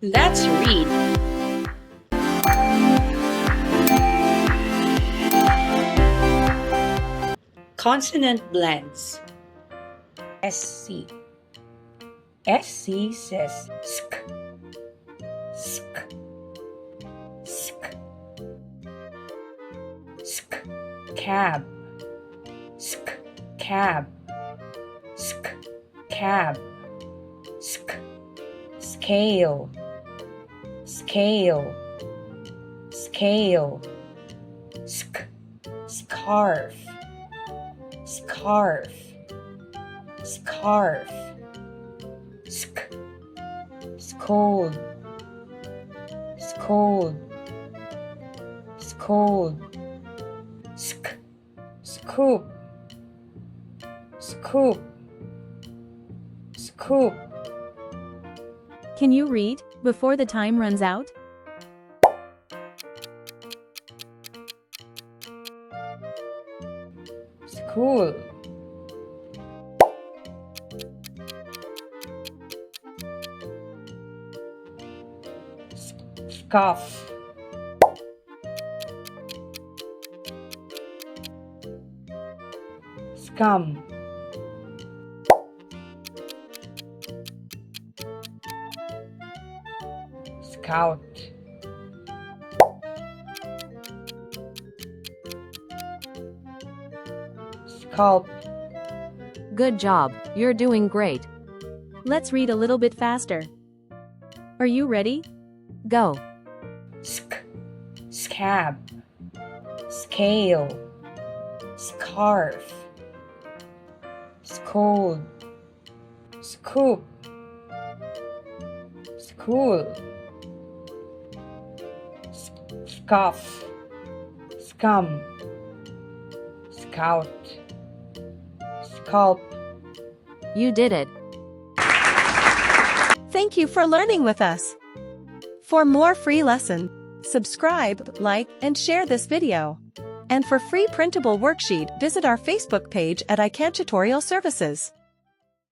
Let's read. Consonant blends. SC. SC says sk, sk, sk, sk, cab, sk, cab, sk, cab, sk, scale, scale, scale, sk, scarf, scarf, scarf, sk, scold, scold, scold, sk, scoop, scoop, scoop. Can you read before the time runs out? School, scuff, scum, scout, scalp, Good job, you're doing great. Let's read a little bit faster. Are you ready? Go. sk, scab, scale, scarf, scold, scoop, school, scuff, scum, scout, scalp. You did it. Thank you for learning with us. For more free lesson, subscribe, like, and share this video. And for free printable worksheet, visit our Facebook page at iCan Tutorial Services.